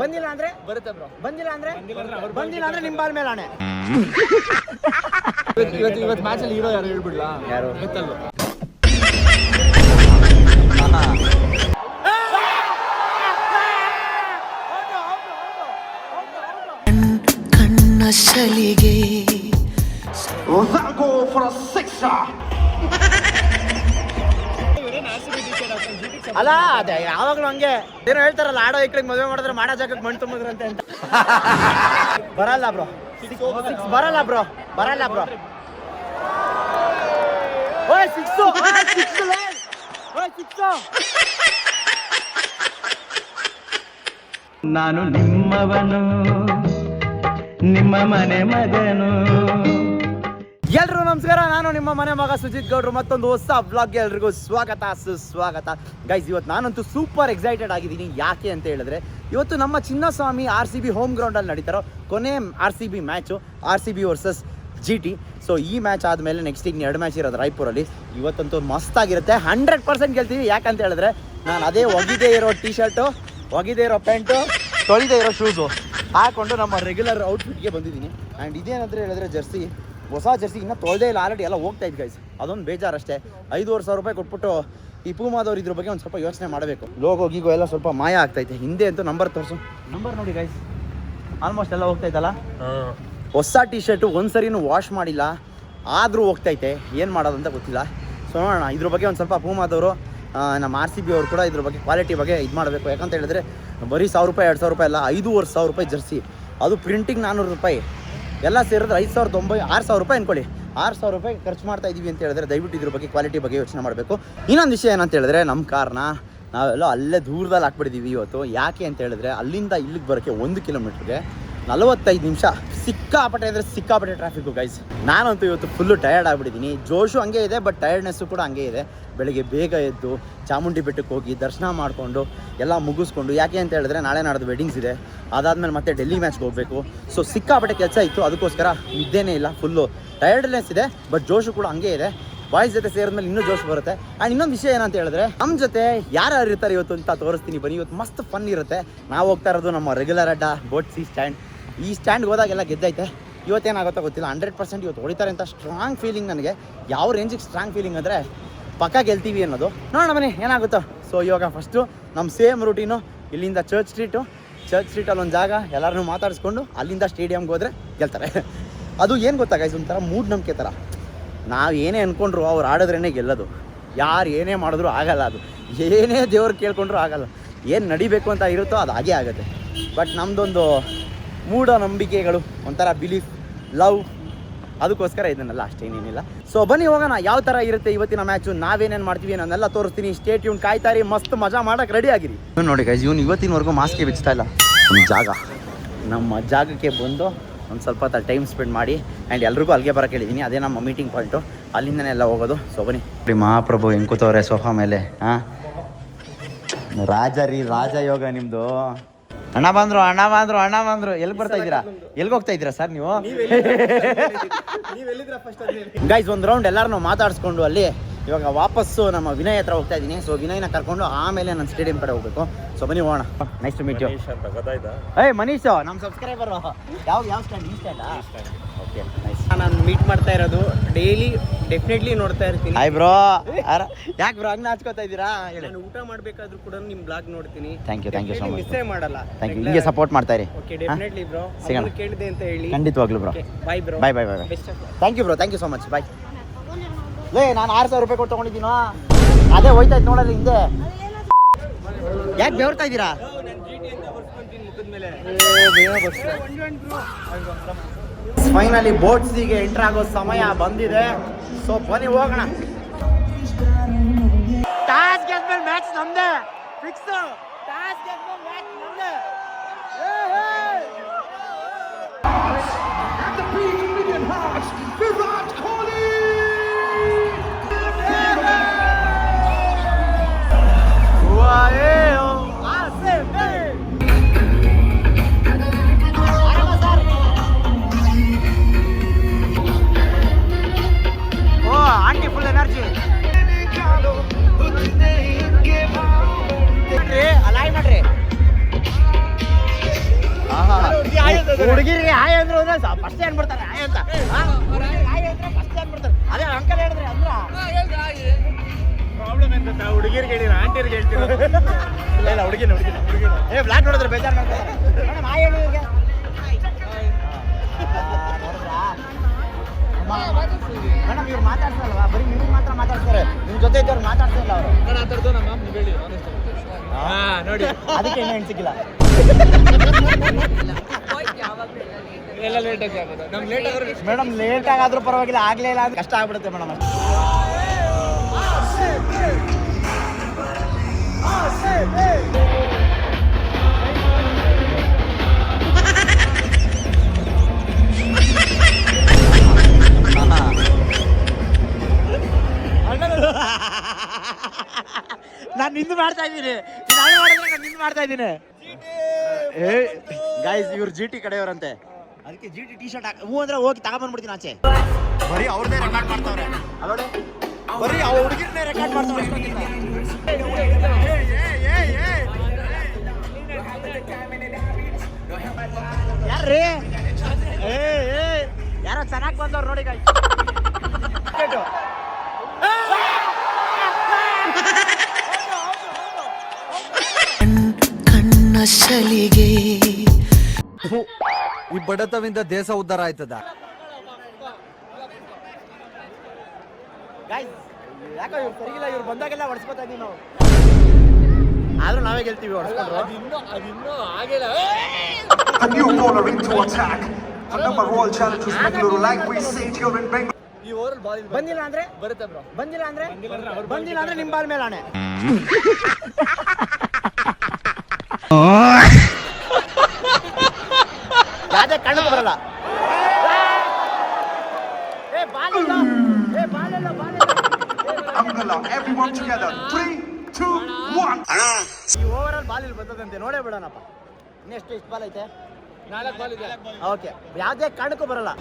ಬಂದಿಲ್ಲ ಅಂದ್ರೆ ಬರುತ್ತೆ ಬ್ರೋ. ಬಂದಿಲ್ಲ ಅಂದ್ರೆ ನಿಮ್ಮ ಬಾಲ್ ಮೇಲೆ ಆಣೆ. ಇವತ್ತು ಮ್ಯಾಚ್ ಅಲ್ಲಿ ಹೀರೋ ಯಾರು ಹೇಳ್ಬಿಡ್ಲಾ? ಯಾರು? ಮಿತ್ತಲ್. ಕಣ್ಣ ಸಲಿಗೆ ಅಲ್ಲ ಅದೇ ಯಾವಾಗ್ಲೂ ಹಂಗೆ ಏನೋ ಹೇಳ್ತಾರಲ್ಲ, ಆಡೋ ಈ ಕಡೆ ಮದುವೆ ಮಾಡಿದ್ರೆ ಮಾಡೋ ಜಾಗಕ್ಕೆ ಮಣ್ಣು ತುಂಬಿದ್ರಂತೆ ಅಂತ. ಬರಲ್ಲ ಬ್ರೋ, ಬರಲ್ಲ ಬ್ರೋ. ಓಯ್ ಸಿಕ್ಸು. ನಾನು ನಿಮ್ಮವನು, ನಿಮ್ಮ ಮನೆ ಮಗನು. ಎಲ್ರಿಗೂ ನಮಸ್ಕಾರ, ನಾನು ನಿಮ್ಮ ಮನೆ ಮಗ ಸುಜಿತ್ ಗೌಡ್ರು. ಮತ್ತೊಂದು ಹೊಸ ವ್ಲಾಗ್ಗೆ ಎಲ್ರಿಗೂ ಸ್ವಾಗತ, ಸುಸ್ವಾಗತ. ಗೈಸ್, ಇವತ್ತು ನಾನಂತೂ ಸೂಪರ್ ಎಕ್ಸೈಟೆಡ್ ಆಗಿದ್ದೀನಿ. ಯಾಕೆ ಅಂತ ಹೇಳಿದ್ರೆ, ಇವತ್ತು ನಮ್ಮ ಚಿನ್ನಸ್ವಾಮಿ RCB ಹೋಮ್ ಗ್ರೌಂಡಲ್ಲಿ ನಡೀತಾರೋ ಕೊನೆ RCB match, RCB versus GT. So ಈ ಮ್ಯಾಚ್ ಆದಮೇಲೆ ನೆಕ್ಸ್ಟ್ ಈಗ 2 ಮ್ಯಾಚ್ ಇರೋದು ರಾಯ್ಪುರಲ್ಲಿ. ಇವತ್ತಂತೂ ಮಸ್ತಾಗಿರುತ್ತೆ, 100% ಗೆಲ್ತೀವಿ. ಯಾಕಂತ ಹೇಳಿದ್ರೆ ನಾನು ಅದೇ ಒಗಿದೇ ಇರೋ ಟೀ ಶರ್ಟು, ಒಗಿದೇ ಇರೋ ಪ್ಯಾಂಟು, ತೊಳಿದೇ ಇರೋ ಶೂಸು ಹಾಕೊಂಡು ನಮ್ಮ ರೆಗ್ಯುಲರ್ ಔಟ್ಫಿಟ್ಗೆ ಬಂದಿದ್ದೀನಿ. ಆ್ಯಂಡ್ ಇದೇನಂತ ಹೇಳಿದ್ರೆ ಜರ್ಸಿ, ಹೊಸ ಜರ್ಸಿ ಇನ್ನೂ ತೊಳೆದೇ ಇಲ್ಲ, ಆಲ್ರೆಡಿ ಎಲ್ಲ ಹೋಗ್ತಾ ಇದ್ದು ಗೈಸ್. ಅದೊಂದು ಬೇಜಾರಷ್ಟೇ. 5,500 ರೂಪಾಯಿ ಕೊಟ್ಬಿಟ್ಟು ಈ ಪೂಮಾದವ್ರು ಇದ್ರ ಬಗ್ಗೆ ಒಂದು ಸ್ವಲ್ಪ ಯೋಚನೆ ಮಾಡಬೇಕು. ಲೋಗೋ ಗೀಗೋ ಎಲ್ಲ ಸ್ವಲ್ಪ ಮಾಯ ಆಗ್ತೈತೆ. ಹಿಂದೆ ಅಂತೂ ನಂಬರ್ ತೋರಿಸು, ನಂಬರ್ ನೋಡಿ ಗೈಸ್, ಆಲ್ಮೋಸ್ಟ್ ಎಲ್ಲ ಹೋಗ್ತೈತಲ್ಲ. ಹೊಸ ಟೀ ಶರ್ಟು ಒಂದು ಸರಿನೂ ವಾಶ್ ಮಾಡಿಲ್ಲ, ಆದರೂ ಹೋಗ್ತೈತೆ. ಏನು ಮಾಡೋದಂತ ಗೊತ್ತಿಲ್ಲ. ಸೊ ನೋಡೋಣ, ಇದ್ರ ಬಗ್ಗೆ ಒಂದು ಸ್ವಲ್ಪ ಪೂಮಾದವರು, ನಮ್ಮ RCB ಅವರು ಕೂಡ ಇದ್ರ ಬಗ್ಗೆ ಕ್ವಾಲಿಟಿ ಬಗ್ಗೆ ಇದು ಮಾಡಬೇಕು. ಯಾಕಂತ ಹೇಳಿದ್ರೆ ಬರೀ 1,000 ರೂಪಾಯಿ 2,000 ರೂಪಾಯಿ ಅಲ್ಲ, 5,500 ರೂಪಾಯಿ ಜರ್ಸಿ, ಅದು ಪ್ರಿಂಟಿಂಗ್ 400 ರೂಪಾಯಿ, ಎಲ್ಲ ಸೇರಿದ್ರೆ 5,090 6,000 ರೂಪಾಯಿ ಅನ್ಕೊಳ್ಳಿ. 6,000 ರೂಪಾಯಿ ಖರ್ಚು ಮಾಡ್ತಾ ಇದ್ದೀವಿ ಅಂತ ಹೇಳಿದ್ರೆ ದಯವಿಟ್ಟು ಇದ್ರ ಬಗ್ಗೆ ಕ್ವಾಲಿಟಿ ಬಗ್ಗೆ ಯೋಚನೆ ಮಾಡಬೇಕು. ಇನ್ನೊಂದು ವಿಷಯ ಏನಂತ ಹೇಳಿದ್ರೆ, ನಮ್ಮ ಕಾರ್ನ ನಾವೆಲ್ಲ ಅಲ್ಲೇ ದೂರದಲ್ಲಿ ಹಾಕ್ಬಿಟ್ಟಿದ್ದೀವಿ ಇವತ್ತು. ಯಾಕೆ ಅಂತ ಹೇಳಿದ್ರೆ ಅಲ್ಲಿಂದ ಇಲ್ಲಿಗೆ ಬರೋಕ್ಕೆ 1 ಕಿಲೋಮೀಟ್ರಿಗೆ 45 ನಿಮಿಷ. ಸಿಕ್ಕಾಪಟ್ಟೆ ಅಂದರೆ ಸಿಕ್ಕಾಪಟ್ಟೆ ಟ್ರಾಫಿಕ್ಕು ಗೈಸ್. ನಾನಂತೂ ಇವತ್ತು ಫುಲ್ಲು ಟಯರ್ಡ್ ಆಗಿಬಿಟ್ಟಿದ್ದೀನಿ. ಜೋಶು ಹಂಗೆ ಇದೆ, ಬಟ್ ಟಯರ್ಡ್ನೆಸ್ಸು ಕೂಡ ಹಂಗೆ ಇದೆ. ಬೆಳಗ್ಗೆ ಬೇಗ ಎದ್ದು ಚಾಮುಂಡಿ ಬೆಟ್ಟಕ್ಕೆ ಹೋಗಿ ದರ್ಶನ ಮಾಡಿಕೊಂಡು ಎಲ್ಲ ಮುಗಿಸ್ಕೊಂಡು, ಯಾಕೆ ಅಂತ ಹೇಳಿದ್ರೆ ನಾಳೆ ನಾಡ್ದು ವೆಡ್ಡಿಂಗ್ಸ್ ಇದೆ. ಅದಾದಮೇಲೆ ಮತ್ತೆ ಡೆಲ್ಲಿ ಮ್ಯಾಚ್ಗೆ ಹೋಗಬೇಕು. ಸೊ ಸಿಕ್ಕಾಪಟ್ಟೆ ಕೆಲಸ ಇತ್ತು, ಅದಕ್ಕೋಸ್ಕರ ನಿದ್ದೆನೇ ಇಲ್ಲ, ಫುಲ್ಲು ಟಯರ್ಡ್ನೆಸ್ ಇದೆ. ಬಟ್ ಜೋಶು ಕೂಡ ಹಂಗೆ ಇದೆ. ಬಾಯ್ಸ್ ಜೊತೆ ಸೇರಿದ್ಮೇಲೆ ಇನ್ನೂ ಜೋಶ್ ಬರುತ್ತೆ. ಆ್ಯಂಡ್ ಇನ್ನೊಂದು ವಿಷಯ ಏನಂತ ಹೇಳಿದ್ರೆ, ನಮ್ಮ ಜೊತೆ ಯಾರು ಇರ್ತಾರೆ ಇವತ್ತು ಅಂತ ತೋರಿಸ್ತೀನಿ ಬನ್ನಿ. ಇವತ್ತು ಮಸ್ತ್ ಫನ್ ಇರುತ್ತೆ. ನಾವು ಹೋಗ್ತಾ ಇರೋದು ನಮ್ಮ ರೆಗ್ಯುಲರ್ ಅಡ್ಡ ಬೋಟ್ಸಿ ಸ್ಟ್ಯಾಂಡ್. ಈ ಸ್ಟ್ಯಾಂಡ್ಗೆ ಹೋದಾಗೆಲ್ಲ ಗೆದ್ದೈತೆ. ಇವತ್ತೇನಾಗುತ್ತೋ ಗೊತ್ತಿಲ್ಲ, 100% ಇವತ್ತು ಹೊಡಿತಾರೆ ಅಂತ ಸ್ಟ್ರಾಂಗ್ ಫೀಲಿಂಗ್ ನನಗೆ. ಯಾವ ರೇಂಜಿಗೆ ಸ್ಟ್ರಾಂಗ್ ಫೀಲಿಂಗ್ ಅಂದರೆ ಪಕ್ಕ ಗೆಲ್ತೀವಿ ಅನ್ನೋದು. ನೋಡೋಣ ಬನ್ನಿ ಏನಾಗುತ್ತೋ. ಸೊ ಇವಾಗ ಫಸ್ಟು ನಮ್ಮ ಸೇಮ್ ರೂಟೀನು, ಇಲ್ಲಿಂದ ಚರ್ಚ್ ಸ್ಟ್ರೀಟಲ್ಲಿ ಒಂದು ಜಾಗ, ಎಲ್ಲರನ್ನೂ ಮಾತಾಡಿಸ್ಕೊಂಡು ಅಲ್ಲಿಂದ ಸ್ಟೇಡಿಯಮ್ಗೆ ಹೋದರೆ ಗೆಲ್ತಾರೆ. ಅದು ಏನು ಗೊತ್ತಾ ಗೈಸ್, ಒಂಥರ ಮೂಢನಂಬಿಕೆ ಥರ. ನಾವು ಏನೇ ಅಂದ್ಕೊಂಡ್ರು ಅವ್ರು ಆಡಿದ್ರೇ ಗೆಲ್ಲೋದು. ಯಾರು ಏನೇ ಮಾಡಿದ್ರು ಆಗಲ್ಲ. ಅದು ಏನೇ ದೇವ್ರು ಕೇಳ್ಕೊಂಡ್ರು ಆಗಲ್ಲ. ಏನು ನಡಿಬೇಕು ಅಂತ ಇರುತ್ತೋ ಅದು ಹಾಗೇ ಆಗುತ್ತೆ. ಬಟ್ ನಮ್ಮದೊಂದು ಮೂಢನಂಬಿಕೆಗಳು, ಒಂಥರ ಬಿಲೀಫ್, ಲವ್, ಅದಕ್ಕೋಸ್ಕರ ಇದನ್ನೆಲ್ಲ ಅಷ್ಟೇನೇನಿಲ್ಲ. ಸೊ ಬನ್ನಿ ಹೋಗೋಣ, ಯಾವ ಥರ ಇರುತ್ತೆ ಇವತ್ತಿನ ಮ್ಯಾಚು, ನಾವೇನೇನು ಮಾಡ್ತೀವಿ ನಾನೆಲ್ಲ ತೋರಿಸ್ತೀನಿ. ಸ್ಟೇ ಟ್ಯೂನ್, ಕಾಯ್ತಾರಿ, ಮಸ್ತ್ ಮಜಾ ಮಾಡೋಕೆ ರೆಡಿ ಆಗಿರಿ. ನೋಡಿ ಗೈಸ್, ಇವತ್ತಿನವರೆಗೂ ಮಾಸ್ಕೆ ಬಿಚ್ತಾ ಇಲ್ಲ. ಒಂದು ಜಾಗ, ನಮ್ಮ ಜಾಗಕ್ಕೆ ಬಂದು ಒಂದು ಸ್ವಲ್ಪ ಹೊತ್ತು ಟೈಮ್ ಸ್ಪೆಂಡ್ ಮಾಡಿ. ಆ್ಯಂಡ್ ಎಲ್ರಿಗೂ ಅಲ್ಲಿಗೆ ಬರೋಕೆ ಹೇಳಿದ್ದೀನಿ, ಅದೇ ನಮ್ಮ ಮೀಟಿಂಗ್ ಪಾಯಿಂಟು, ಅಲ್ಲಿಂದನೇ ಎಲ್ಲ ಹೋಗೋದು. ಸೊ ಬನ್ನಿ. ಮಹಾಪ್ರಭು ಹೆಂಗೆ ಕೂತವ್ರೆ ಸೋಫಾ ಮೇಲೆ. ಹಾಂ, ರಾಜಯೋಗ ನಿಮ್ಮದು. ಅಣ್ಣ ಬಂದ್ರು. ಎಲ್ಲಿಗೆ ಬರ್ತಾ ಇದ್ದೀರಾ? ಎಲ್ಲಿಗೆ ಹೋಗ್ತಾ ಇದ್ದೀರಾ ಸರ್ ನೀವು? ಗೈಸ್, ಒಂದು ರೌಂಡ್ ಎಲ್ಲರನ್ನೂ ಮಾತಾಡಿಸ್ಕೊಂಡು ಅಲ್ಲಿ ಇವಾಗ ವಾಪಸ್ಸು ನಮ್ಮ ವಿನಯ್ ಹತ್ರ ಹೋಗ್ತಾ ಇದ್ದೀನಿ. ಸೊ ವಿನಯ್ನ ಕರ್ಕೊಂಡು ಆಮೇಲೆ ನಾನು ಸ್ಟೇಡಿಯಂ ಕಡೆ ಹೋಗಬೇಕು. ಸೊ ಬನ್ನಿ ಹೋಗೋಣ. Nice to meet you. ಏಯ್ ಮನೀಶ್, ನಮ್ಮ ಸಬ್ಸ್ಕ್ರೈಬರ್. ಯಾವ ಸ್ಟ್ಯಾಂಡ್? ಈ ಸ್ಟ್ಯಾಂಡಾ? Okay, nice. ನಾನು ಮೀಟ್ ಮಾಡ್ತಾ ಇರೋದು ಡೈಲಿ, ಡೆಫಿನೆಟ್ಲಿ ನೋಡ್ತಾ ಇರ್ತೀನಿ. Hi bro. ಯಾಕೆ ಬ್ರೋ ಹಂಗೆ ನಾಚ್ಕೋತಾ ಇದ್ದೀರಾ? ನಾನು ಊಟ ಮಾಡಬೇಕಾದ್ರೂ ಕೂಡ ನಿಮ್ಮ ಬ್ಲಾಗ್ ನೋಡ್ತೀನಿ. Thank you so much. ಮಿಸ್ಸೇ ಮಾಡಲ್ಲ. Thank you. ಹಿಂಗೆ ಸಪೋರ್ಟ್ ಮಾಡ್ತಾ ಇರಿ. Okay, definitely bro. ಸಿಗೋಣ. ಕೇಳಿದೆ ಅಂತ ಹೇಳಿ. ಖಂಡಿತವಾಗ್ಲೂ bro. Bye bro. Bye. Thank you so much. Bye. ಲೇ, ನಾನು 6,000 ರೂಪಾಯಿ ಕೊಟ್ಟು ತೊಗೊಂಡಿದ್ದೀನೋ, ಅದೇ ಹೋಯ್ತಾ ಇತ್ತು ನೋಡಲ್ಲ ಹಿಂದೆ. ಯಾಕೆ ಬೆವರ್ತಾ ಇದ್ದೀರಾ? ಫೈನಲಿ ಬೋಟ್ಸಿಗೆ ಎಂಟರ್ ಆಗೋ ಸಮಯ ಬಂದಿದೆ. ಸೊ ಬನ್ನಿ ಹೋಗೋಣ. ಟಾಸ್ ಗೆದ್ಮೇಲೆ ಮ್ಯಾಚ್ ನಮ್ದೆ ಫಿಕ್ಸ್. ಟಾಸ್ ಗೆದ್ಮೇಲೆ ಮ್ಯಾಚ್ ನಮ್ದೆ. Virat Kohli. Aunty full energy. ಅಲಾಯ್ ಮಾಡ್ರಿ. ಫಸ್ಟ್ ಏನ್ಬಿಡ್ತಾರೆ ಆಯ್ ಅಂತ ಆಯ್ ಅಂದ್ರೆ ಫಸ್ಟ್ ಏನ್ಬಿಡ್ತಾರೆ ಅದೇ ಅಂಕಲ್ ಹೇಳಿದ್ರೆ ಅಂದ್ರ ಪ್ರಾಬ್ಲಮ್ ಏನ್ ಗೊತ್ತಾ, ಹುಡುಗಿರ್ಗೆ ಹೇಳಿರ ಆಂಟಿರ್ಗೆ ಹೇಳ್ತೀರ? ಇಲ್ಲ ಹುಡುಗಿನ ಏ ಬ್ಲಾಕ್ ನೋಡಿದ್ರೆ ಬೇಜಾರು ಮಾಡ್ತಾರೆ ಮೇಡಮ್ ಆಯ್ ಹೇಳಿ ಇವ್ರಿಗೆ ಮೇಡಮ್ ಇವ್ರು ಮಾತಾಡ್ತಾರಲ್ವಾ ಬರೀ ನಿಮ್ಗೆ ಮಾತ್ರ ಮಾತಾಡ್ತಾರೆ, ನಿಮ್ ಜೊತೆ ಇದ್ದವ್ರು ಮಾತಾಡ್ತಾ ಇಲ್ಲ ಅವರು. ನೋಡಿ ಅದಕ್ಕೆ ಇನ್ನೂ ಹೆಣ್ಣು ಸಿಕ್ಕಿಲ್ಲ. ಎಲ್ಲ ಲೇಟ್ ಆಗಿ ಆಗೋದು, ನಮ್ಗೆ ಲೇಟ್ ಆಗೋರು ಮೇಡಮ್ ಲೇಟ್ ಆಗಾದ್ರೂ ಪರವಾಗಿಲ್ಲ, ಆಗ್ಲೇ ಇಲ್ಲ ಅಂದ್ರೆ ಕಷ್ಟ ಆಗ್ಬಿಡುತ್ತೆ ಮೇಡಮ್. ನಾನು ನಿಂದು ಮಾಡ್ತಾ ಇದ್ದೀನಿ, ನಾನು ನಿಂದು ಮಾಡ್ತಾ ಇದ್ದೀನಿ. ಏ ಗೈಸ್ ಇವ್ರು GT ಕಡೆಯವರಂತೆ, ಅದಕ್ಕೆ GT ಟಿ ಶರ್ಟ್ ಹೂ ಅಂದ್ರೆ ಹೋಗಿ ತಗೊಂಡ್ಬಂದ್ಬಿಡ್ತೀನಿ ಆಚೆ. ಬರೀ ಅವ್ರನ್ನೇ ರೆಕಾರ್ಡ್ ಮಾಡ್ತಾವ್ರೆ, ಅಲ್ಲೋಡೆ ಬರೀ ಅವ್ರ ಹುಡುಗಿರನ್ನೇ ರೆಕಾರ್ಡ್ ಮಾಡ್ತಾವ್ರೆ. ಯಾರ್ರೀ ಯಾರೋ ಚೆನ್ನಾಗಿ ಬಂದವ್ರು ನೋಡಿ ಗೈಸ್. ಕಣ್ಣ ಸಲಿಗೆ ಈ ಬಡತವಿಂದ ದೇಶ ಉದ್ಧಾರ ಆಯ್ತದ. ಗೈಸ್ ಯಾಕೋ ಇವ್ರು ಸರಿಗಿಲ್ಲ, ಇವ್ರು ಬಂದಾಗೆಲ್ಲ ಹೊಡ್ಸ್ಕೊತಾ ಇದೀವಿ ನಾವು, ಆದ್ರೂ ನಾವೇ ಗೆಲ್ತೀವಿ ಹೊಡ್ಸ್ಕೊಂಡ್ರು. ಅದಿನ್ನೂ ಆಗಿಲ್ಲ. A new bowler into attack. The number royal challengers Bengaluru like we say here in Bengaluru. ಈ ಓವರ್ ಬಾಲ್ ಬಂದಿಲ್ಲ ಅಂದ್ರೆ ಬರುತ್ತೆ ಬ್ರೋ. ಬಂದಿಲ್ಲ ಅಂದ್ರೆ ನಿಮ್ ಬಾಲ್ ಮೇಲೆ ಆಣೆ. ಯಾವ್ದೇ ಕಣ್ಣು ಬರಲ್ಲ. ಏ ಬಾಲ್ ಇಲ್ಲ, ಏ ಬಾಲ್ ಇಲ್ಲ, ಬಾಲ್ ಇಲ್ಲ. Angala, everyone together. 3, 2, 1. ಈ ಓವರ್ ಅಲ್ಲಿ ಬಾಲ್ ಇಲ್ಲಿ ಬರ್ತದಂತೆ, ನೋಡೇ ಬಿಡೋಣಪ್ಪ. ಇನ್ನೆಷ್ಟು ಇಷ್ಟು ಬಾಲ್ ಐತೆ? 4 ಬಾಲ್ ಇದೆ. ಓಕೆ, ಯಾವ್ದೇ ಕಾರಣಕ್ಕೂ ಬರಲ್ಲ,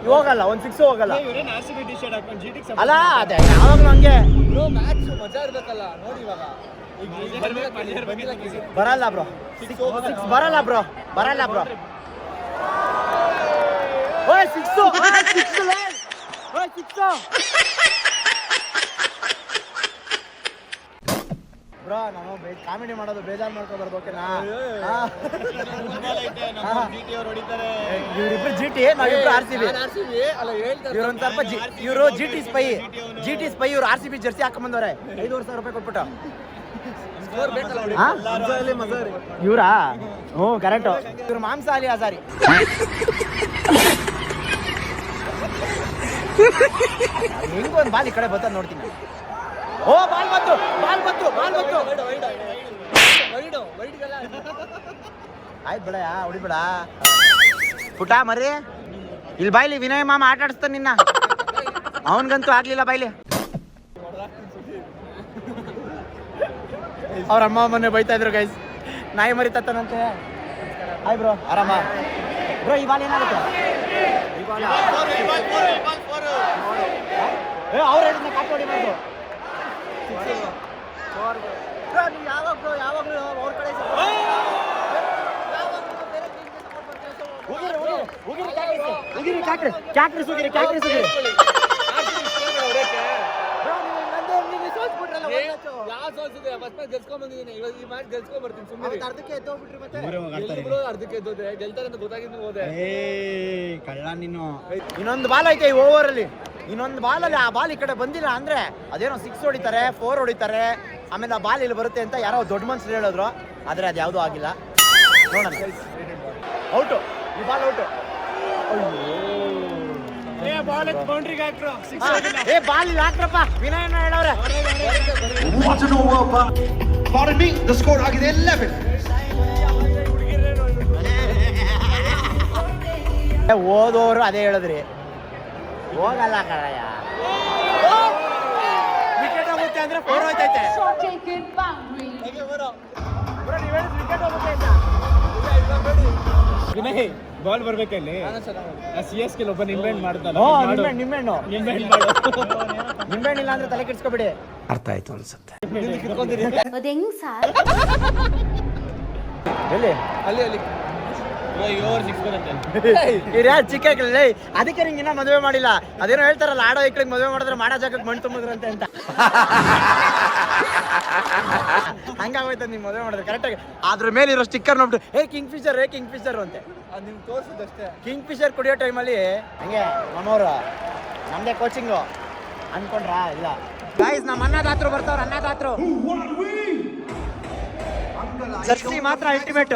ಹೋಗಲ್ಲ, ಒಂದು 6 ಹೋಗಲ್ಲ. ಇವರೇನು RCB ಟಿ ಶರ್ಟ್ ಹಾಕೊಂಡು GT ಗೆ ಅಲ್ಲ ಅದೇ ಯಾವಾಗ್ಲೂ ಹಂಗೆ ಬ್ರೋ, ಮ್ಯಾಚ್ ಮಜಾ ಇರ್ಬೇಕಲ್ಲ ನೋಡಿ. ಇವಾಗ ಬರಲ್ಲ ಬ್ರೋ, 6 ಬರಲ್ಲ ಬ್ರೋ, ಬರಲ್ಲ ಬ್ರೋ. ಓಯ್ 6 ಓಯ್ 6 ಬ್ರೋ. ನಾನು ಕಾಮಿಡಿ ಮಾಡೋದು ಬೇಜಾರು ಮಾಡ್ಕೋಬಾರ್ದು, ಓಕೆನಾ? ಇವ್ರಿಬ್ರು GT, ನಾವಿಬ್ರು RCB. ಇವ್ರೊಂದ್ ಸ್ವಲ್ಪ ಇವರು GT ಸ್ಪೈ, ಇವ್ರು RCB ಜರ್ಸಿ ಹಾಕೊಂಬಂದವ್ರೆ 5,000 ರೂಪಾಯಿ ಕೊಟ್ಬಿಟ್ಟು. ಇವ್ರಾ? ಹ್ಞೂ ಕರೆಕ್ಟು, ಇವ್ರು ಮಾಂಸ ಅಲಿ ಆಜಾರಿ. ಹೆಂಗೊಂದು ಬಾಲ್ ಈ ಕಡೆ ಬರ್ತದೆ ನೋಡ್ತೀನಿ. ಓ ಬಾಲ್ ಬಂತು. ಆಯ್ತು ಬಿಡ, ಹೊಡಿಬೇಡ ಪುಟ ಮರ್ರಿ. ಇಲ್ಲಿ ಬಾಯ್ಲಿ ವಿನಯ್ ಮಾಮ ಆಟ ಆಡಿಸ್ತಾನೆ ನಿನ್ನ, ಅವನ್ಗಂತೂ ಆಗ್ಲಿಲ್ಲ ಬಾಯ್ಲಿ. ಅವ್ರ ಅಮ್ಮ ಮೊನ್ನೆ ಬೈತಾ ಇದ್ರು ಗೈಸ್, ನಾಯಿ ಮರಿ ತತ್ತಾನಂತೆ. ಹಾಯ್ ಬ್ರೋ, ಆರಾಮ ಬ್ರೋ? ಈ ಬಾಲ್ ಏನಾಗುತ್ತೆ? ಅವ್ರು ಹೇಳಿದ್ನ ಕಾಪಿ ಹೊಡಿಬಾರ್ದು. ಯಾವಾಗಲೂ ಅವ್ರ ಕಡೆ ಇನ್ನೊಂದು ಬಾಲ್ ಐತೆ ಈ ಓವರ್ ಅಲ್ಲಿ, ಇನ್ನೊಂದು ಬಾಲಲ್ಲಿ ಆ ಬಾಲ್ ಈ ಕಡೆ ಬಂದಿಲ್ಲ ಅಂದ್ರೆ ಅದೇನೋ 6 ಹೊಡಿತಾರೆ, 4 ಹೊಡಿತಾರೆ, ಆಮೇಲೆ ಆ ಬಾಲ್ ಇಲ್ಲಿ ಬರುತ್ತೆ ಅಂತ ಯಾರೋ ದೊಡ್ಡ ಮನ್ಸರು ಹೇಳಿದ್ರು, ಆದ್ರೆ ಅದು ಯಾವುದೂ ಆಗಿಲ್ಲ. ನೋಡೋಣ. ಔಟು, ಈ ಬಾಲ್ ಔಟು. ಏ ಬಾಲ್ ಇಲ್ಲಿ ಹಾಕ್ರಪ್ಪ, ವಿನಯನ ಹೇಳವ್ರೆ. What an over. Pardon me, the score ಆಗಿದೆ 11. ಓದೋರು ಅದೇ ಹೇಳಿದ್ರಿ, ಹೋಗಲ್ಲ ಕಣಯ್ಯ. ವಿಕೆಟ್ ಹೋಗುತ್ತೆ ಅಂದ್ರೆ 4 ಹೋಯ್ತೈತೆ. ವಿಕೆಟ್ ಹೋಗುತ್ತೆ ಅಂತ ವಿನಯ್ ಬಾಲ್ ಬರ್ಬೇಕಲ್ಲಿ. CSK ಒಬ್ಬ ನಿಂಬೆಹಣ್ಣು ಮಾಡ್ತಾನೆ. ನಿಂಬೆಹಣ್ಣು ಇಲ್ಲ ಅಂದ್ರೆ ತಲೆ ಕೆಡ್ಸ್ಕೊಬಿಡಿ. ಅರ್ಥ ಆಯ್ತು ಅನ್ಸುತ್ತೆ. ಎಲ್ಲಿ ಅಲ್ಲಿ ಯಾರು ಚಿಕ್ಕ ಹಾಕಿಲ್ಲ ಅದಕ್ಕೆ ನಿಂಗೆ ಇನ್ನ ಮದುವೆ ಮಾಡಿಲ್ಲ. ಅದೇನೋ ಹೇಳ್ತಾರಲ್ಲ ಆಡೋ ಐಕ್ಳಿಗೆ ಮದುವೆ ಮಾಡಿದ್ರೆ ಮಾಡೋ ಜಾಗಕ್ಕೆ ಮಣ್ಣು ತುಂಬಿದ್ರಂತೆ ಅಂತ. ಹಂಗಾಗೋಯ್ತ ನಿಮ್ ಮದುವೆ ಮಾಡಿದ್ರೆ ಕರೆಕ್ಟಾಗಿ ಅದ್ರ ಮೇಲೆ ಇರೋ ಸ್ಟಿಕ್ಕರ್ ನೋಡ್ಬಿಟ್ಟು ಕಿಂಗ್ ಫಿಶರ್ ಅಂತೆ. ನಿಮ್ಗೆ ತೋರಿಸಿದಷ್ಟೇ. ಕಿಂಗ್ ಫಿಶರ್ ಕುಡಿಯೋ ಟೈಮಲ್ಲಿ ಹಂಗೆ ಮನೋರು ನಮ್ದೇ ಕೋಚಿಂಗು ಅನ್ಕೊಂಡ್ರಾ? ಇಲ್ಲ ಗೈಸ್, ನಮ್ಮ ಅನ್ನದಾತ್ರು ಬರ್ತಾವ್ರ. ಅನ್ನದಾತ್ರು ಜರ್ಸಿ ಮಾತ್ರ ಅಲ್ಟಿಮೇಟ್.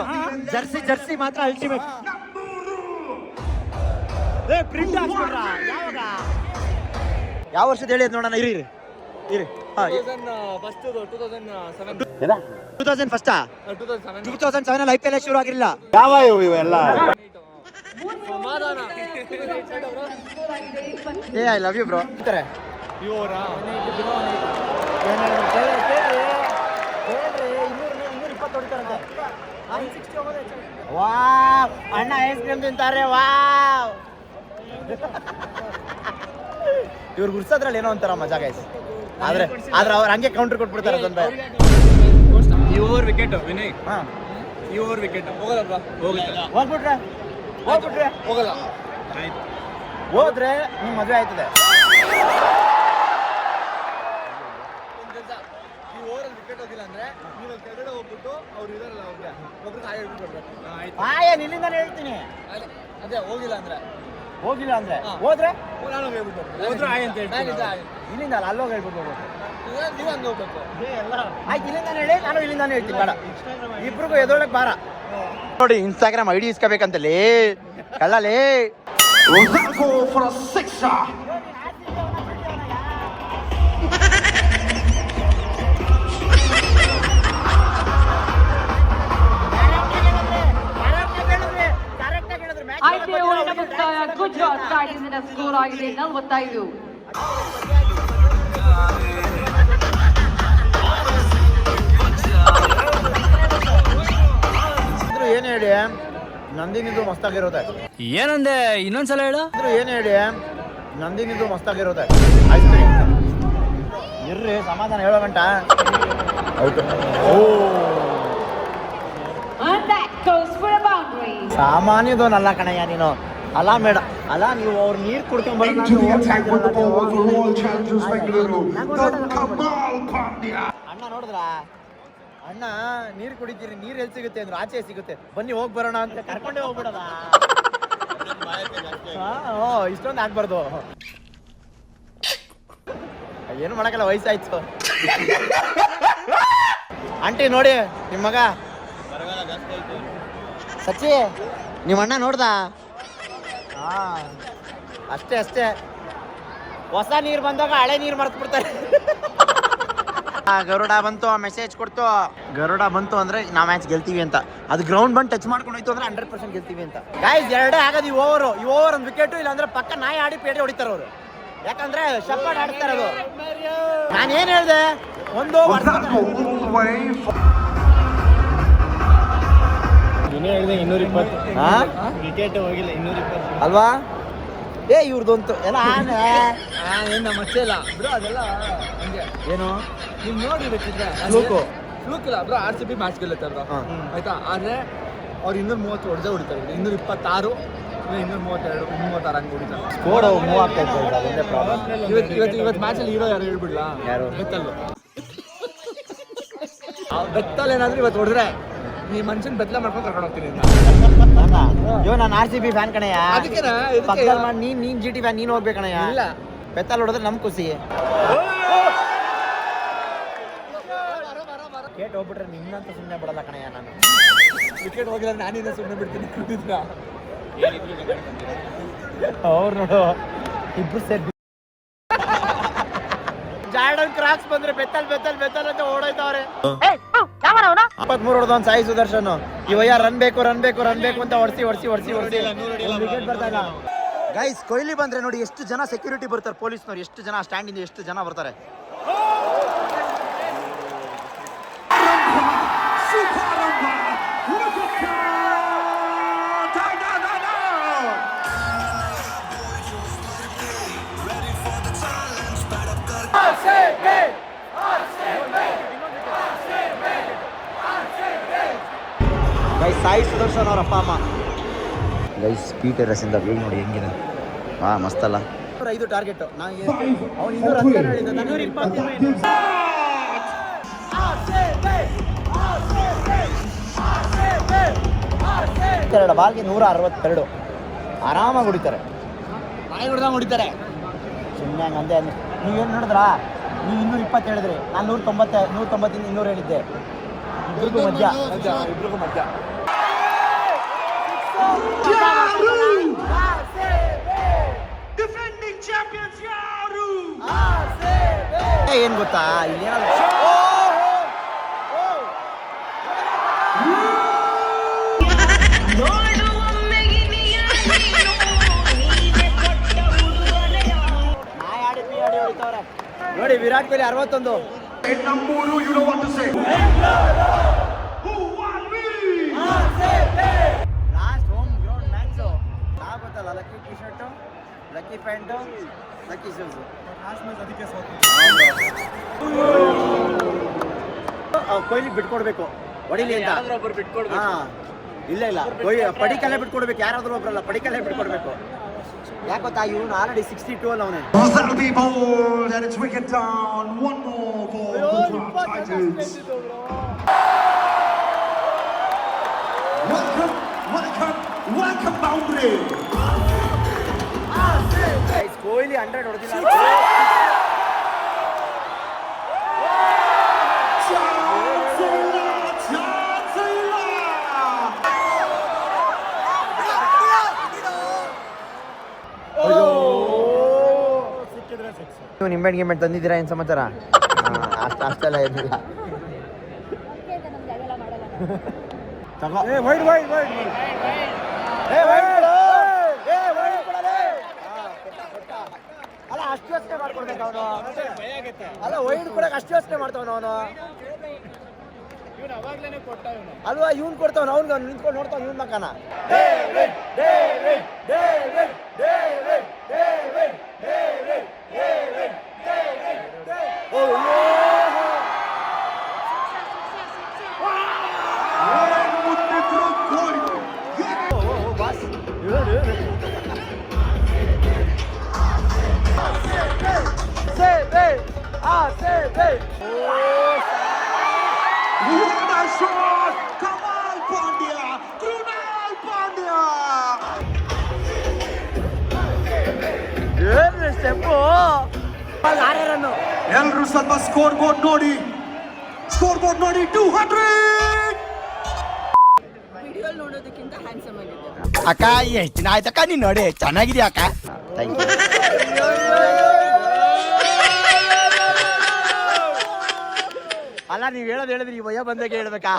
ಜರ್ಸಿ ಮಾತ್ರ ಅಲ್ಟಿಮೇಟ್. ಪ್ರಿಂಟ್ ಹಾಕ್ಬಿಡ್ರ ಯಾವಾಗ? ಯಾವ ವರ್ಷದ ಹೇಳಿ ನೋಡೋಣ. ಇರಿ 2007 ಐ ಪಿ ಎಲ್ ಶುರು ಆಗಿರಲಿಲ್ಲ. ಯಾವ ಇವೆಲ್ಲ I love you bro. Wow, ಅಣ್ಣ ಐಸ್ ಕ್ರೀಮ್ ತಿಂತಾರೆ. ವಾವ್, ಇವ್ರು ಗುರ್ಸೋದ್ರಲ್ಲಿ ಏನೋ ಒಂಥರ ಮಜಾ ಗೈಸ್. ಆದ್ರೆ ಅವ್ರು ಹಂಗೆ ಕೌಂಟರ್ ಕೊಟ್ಬಿಡ್ತಾರೆ. ಅದೊಂದು ಈ ಓವರ್ ವಿಕೆಟ್ ವಿನಯ್. ಹಾ, ಈ ಓವರ್ ವಿಕೆಟ್ ಹೋಗಲ್ಲ. ಹೋಗ್ಬಿಟ್ರೆ ಹೋಗಲ್ಲ. ಹೋದ್ರೆ ನಿಮ್ ಮದುವೆ ಆಯ್ತದೆ. ಈ ಓವರಲ್ಲಿ ವಿಕೆಟ್ ಹೋಗಿಲ್ಲ ಅಂದ್ರೆ ನೀವು ಕೆಳಗಡೆ ಹೋಗ್ಬಿಟ್ಟು ಅವ್ರು ಇದಾರಲ್ಲ ಒಬ್ರಿಗೆ ಹಾಯ್ ಹೇಳ್ಬಿಟ್ಟು ಏನ್ ಇಲ್ಲಿಂದಾನೆ ಹೇಳ್ತೀನಿ. ಅದೇ ಹೋಗಿಲ್ಲ ಅಂದ್ರೆ ಹೋಗಿಲ್ಲ ಅಂದ್ರೆ ಹೋದ್ರೆ ನಾನು ಹೇಳ್ಬಿಟ್ಟು ಹೋದ್ರೆ ಹಾಯ್ ಅಂತ ಹೇಳ್ತೀನಿ. ಇಲ್ಲಿಂದ ಅಲ್ಲ ಅಲ್ಲೋಗಿ ಹೇಳ್ಬಿಟ್ಟು ಹೋಗ್ಬೇಕು. ನೀವು ಹಂಗೆ ಹೋಗ್ಬೇಕು. ಆಯ್ತು, ಇಲ್ಲಿಂದಾನೆ ಹೇಳಿ, ನಾನು ಇಲ್ಲಿಂದಾನೆ ಹೇಳ್ತೀನಿ. ಬೇಡ, ಇಬ್ರಿಗೂ ಎದೊಳಕ್ ಬಾರ. ನೋಡಿ, ಇನ್ಸ್ಟಾಗ್ರಾಮ್ ಐಡಿ ಇಸ್ಕೋಬೇಕಂತಲೇ ಕಳ್ಳಲೇ. Rosaco for a sixer. IPL ಓಡಿನ ಮುಕ್ತಾಯ ಗುಜರಾತ್ ಟೈಟನ್ಸ್ನ ಸ್ಕೋರ್ ಆಗಿದೆ 45. ಏನ್ ಹೇಳಿ, ನಂದಿನಿದು ಮಸ್ತಾಗಿರೋದೆ. ಏನಂದೆ ಇನ್ನೊಂದ್ಸಲ ಹೇಳು. ಏನ್ ಹೇಳಿ, ನಂದಿನಿದು ಮಸ್ತಾಗಿರೋದೆ. ಐಸ್ ಕ್ರೀಮ್ ಇರ್ರಿ, ಸಮಾಧಾನ ಹೇಳೋ ಗಂಟ. And that goes for a boundary. ಸಾಮಾನ್ಯದೋನಲ್ಲ ಕಣಯ್ಯ ನೀನು. ಅಲ್ಲ ಮೇಡ, ಅಲ್ಲ ನೀವು ಅವ್ರ ನೀರ್ ಕುಡ್ಕೊಂಡ್ Into the attack with the ball was Royal Challengers Bengaluru. The Kamal Pandya. ಅಣ್ಣ ನೋಡಿದ್ರ, ಅಣ್ಣ ನೀರ್ ಕುಡಿತೀರಿ, ನೀರ್ ಎಲ್ಲಿ ಸಿಗುತ್ತೆ ಅಂದ್ರು ಆಚೆ ಸಿಗುತ್ತೆ, ಬನ್ನಿ ಹೋಗ್ ಬರೋಣ ಅಂತ ಕರ್ಕೊಂಡೇ ಹೋಗ್ಬಿಡದ. ಇಷ್ಟೊಂದು ಆಗ್ಬಾರ್ದು. ಏನು ಮಾಡಕ್ಕಲ್ಲ, ವಯಸ್ಸಾಯ್ತು. ಆಂಟಿ ನೋಡಿ ನಿಮ್ಮ ಮಗ ಸಚ್ಚಿ, ನಿಮ್ಮ ಅಣ್ಣ ನೋಡ್ದ? ಹಾ, ಅಷ್ಟೇ. ಹೊಸ ನೀರು ಬಂದಾಗ ಹಳೆ ನೀರು ಮರ್ತು ಬಿಡ್ತಾರೆ. ಗರುಡ ಬಂತು, ಮೆಸೇಜ್ ಕೊಡ್ತು. ಗರುಡ ಬಂತು ಅಂದ್ರೆ ನಾವು ಮ್ಯಾಚ್ ಗೆಲ್ತೀವಿ ಅಂತ. ಅದು ಗ್ರೌಂಡ್ ಬಂದು ಟಚ್ ಮಾಡ್ಕೊಂಡು ಹೋಯ್ತು ಅಂದ್ರೆ 100% ಗೆಲ್ತೀವಿ ಅಂತ. ಗೈಸ್, ಎರಡೇ ಆಗೋದು ಈ ಓವರ್ ಒಂದು ವಿಕೆಟ್. ಇಲ್ಲಾಂದ್ರೆ ಪಕ್ಕ ನಾಯಿ ಆಡಿ ಪೇಟೆ ಹೊಡಿತಾರ ಅವರು. ಯಾಕಂದ್ರೆ ಶಪ್ಪಡ್ ಆಡ್ತಾರೆ ಅದು. ನಾನೇನ್ ಹೇಳ್ದೆ, ಒಂದು Rosaco all the way for ಹೇಳಿದೆ 220 ವಿಕೆಟ್ ಹೋಗಿಲ್ಲ. 220 ಅಲ್ವಾ? ಇವ್ರದಂತು ಎಲ್ಲ ಆನೆ. ಏನು ಮಚ್ಚೆ ಇಲ್ಲ ಬ್ರೋ, ಅದೆಲ್ಲ ಹಂಗೆ. ಏನು ನೀವು ನೋಡಿರ್ಬೇಕಿದ್ರೆ ಫ್ಲೂಕ್ ಇಲ್ಲ ಬ್ರೋ. RCB ಮ್ಯಾಚ್ ಗೆಲ್ಲುತ್ತೆ ಬ್ರೋ, ಆಯ್ತಾ? ಆದ್ರೆ ಅವ್ರು 230 ಹೊಡೆದೇ ಹೊಡಿತಾರೆ. 226, 232, 236 ಹಂಗೆ ಹೊಡಿತಾರೆ. ಸ್ಕೋರ್ ಮೂವ್ ಆಗ್ತಾ ಇತ್ತು. ಅದೊಂದೇ ಪ್ರಾಬ್ಲಮ್. ಇವತ್ತು ಮ್ಯಾಚಲ್ಲಿ ಹೀರೋ ಯಾರು ಹೇಳ್ಬಿಡ್ಲಾ? ಯಾರು? ಬೆತ್ತಲ್ ಏನಾದ್ರು ಇವತ್ತು ಹೊಡೆದ್ರೆ ಈ ಮನುಷ್ಯನ್ ಬೆತ್ತಲ ಮಾಡ್ಕೊಂಡು ಕರ್ಕೊಂಡು ಹೋಗ್ತೀನಿ. ನಾನು RCB ಫ್ಯಾನ್ ಕಣಯ್ಯ. ಅದಕ್ಕೆ ಪಕ್ಕದಲ್ಲಿ ಮಾಡಿ ನೀನ್ GT ಫ್ಯಾನ್, ನೀನ್ ಹೋಗ್ಬೇಕಣಯ್ಯ. ಇಲ್ಲ, ಬೆತ್ತಲ್ ಹೊಡೆದ್ರೆ ನಮ್ ಖುಷಿ. ಕೇಟ್ ಹೋಗ್ಬಿಟ್ರೆ ನಿನ್ನಂತ ಸುಮ್ಮನೆ ಬಿಡಲ್ಲ ಕಣಯ್ಯ ನಾನು. ವಿಕೆಟ್ ಹೋಗಿಲ್ಲ ನಾನಿಂದ ಸುಮ್ಮನೆ ಬಿಡ್ತೀನಿ. ಕುಡಿದ್ರ ಅವ್ರು ನೋಡು, ಇಬ್ರು ಸೇರಿ ಜಾರ್ಡನ್ ಕ್ರಾಕ್ಸ್ ಬಂದ್ರೆ ಬೆತ್ತಲ್ ಅಂತ ಓಡೋಯ್ತವ್ರೆ. 23 ಹೊಡೆದವನ್ ಸಾಯಿ ಸುದರ್ಶನ್. ಇವಯ್ಯ ರನ್ ಬೇಕು ಅಂತ ಹೊಡ್ಸಿ ವಿಕೆಟ್ ಬರ್ತಾ ಇಲ್ಲ. ಗೈಸ್, ಕೊಹ್ಲಿ ಬಂದ್ರೆ ನೋಡಿ ಎಷ್ಟು ಜನ ಸೆಕ್ಯೂರಿಟಿ ಬರ್ತಾರೆ, ಪೊಲೀಸ್ನವ್ರು ಎಷ್ಟು ಜನ, ಸ್ಟ್ಯಾಂಡ್ ಇಂದ ಎಷ್ಟು ಜನ ಬರ್ತಾರೆ. ಗೈಸ್, ಸಾಯಿ ಸುದರ್ಶನ್ ಅವ್ರ ಅಪ್ಪ ಅಮ್ಮ ಗೈಸ್ ಪಿ ಟೆರಸಿಂದ ವ್ಯೂ ನೋಡಿ ಹೆಂಗಿದೆ. ಹಾಂ ಮಸ್ತಲ್ಲ. 5 ಟಾರ್ಗೆಟ್ ನನಗೆ ಅವ್ನು 210 ಹೇಳಿದ್ದ, 220. ಎರಡು ಬಾಲ್ಗೆ 162 ಆರಾಮಾಗಿ ಹೊಡಿತಾರೆ. ಬಾಯಿ ಹೊಡೆದಾಗ ಹೊಡಿತಾರೆ. ಸುಮ್ಮನೆ ಹಂಗಂದೆ ನೀವೇನು ನೋಡಿದ್ರಾ? ನೀವು 220 ಹೇಳಿದ್ರಿ, ನಾನು 190 200 ಹೇಳಿದ್ದೆ. ಇಬ್ರಿಗೂ ಮಧ್ಯ. ಏನ್ ಗೊತ್ತಾ ಇಲ್ಲಿ ನೋಡಿ Virat Kohli 61. You know what to say. Last home ground match ಗೊತ್ತಲ್ಲ. Lucky T shirt, lucky pant, lucky shoes. Kohli ಬಿಟ್ಕೊಡ್ಬೇಕು ಹೊಡಿಲಿ ಅಂತ. ಹಾಂ ಇಲ್ಲ ಕೊಹ್ಲಿ ಪಡಿಕಲ್ಲೇ ಬಿಟ್ಕೊಡ್ಬೇಕು. ಯಾರಾದ್ರೂ ಒಬ್ರಲ್ಲ, ಪಡಿಕಲ್ಲೇ ಬಿಟ್ಕೊಡ್ಬೇಕು. ಯಾಕೆ ಗೊತ್ತಾ, ಇವನು ಆಲ್ರೆಡಿ 62 ಅಲ್ಲ ಅವನೇ. That'll be bowled and it's wicket down. One more for Gujarat Titans. Welcome boundary. Kohli 100 ಹೊಡೆದಿಲ್ಲ. ನೀವು ನಿಂಬೆಹಣ್ಣು ತಂದಿದ್ದೀರಾ? ಏನು ಸಮಾಚಾರ? ಅಷ್ಟೆಲ್ಲ ಏನಿಲ್ಲ. ಅಲ್ಲ ಅಷ್ಟು ಯೋಚನೆ ಮಾಡ್ಕೊಡ್ಬೇಕು ಅವನು. ಅಲ್ಲ ವೈಡ್ ಕೊಡಕ್ಕೆ ಅಷ್ಟು ಯೋಚನೆ ಮಾಡ್ತಾವನು ಅವನು. ಅಲ್ವಾ ಇವ್ನು ಕೊಡ್ತಾವನು, ಅವ್ನಿಗೆ ಅವ್ನು ನಿಂತ್ಕೊಂಡು ನೋಡ್ತಾವ ಇವ್ನ ಮಕ್ಕನ. What a shot! Kamal Pandya! Krunal Pandya! ಎಲ್ರು ಸ್ವಲ್ಪ ಸ್ಕೋರ್ ಬೋರ್ಡ್ ನೋಡಿ 200. ನೋಡೋದಕ್ಕಿಂತ ಹ್ಯಾಂಡ್ಸಮ್ ಆಗಿದೆ. ಅಕ್ಕ ಎಷ್ಟು ದಿನ ಆಯ್ತಕ್ಕ ನೀನು ನೋಡಿ, ಚೆನ್ನಾಗಿದ್ಯಾ ಅಕ್ಕ? Thank you. ಅಲ್ಲ ನೀವು ಹೇಳಿದ್ರಿ ಈ ವಯ ಬಂದಾಗ ಹೇಳ್ಬೇಕಾ?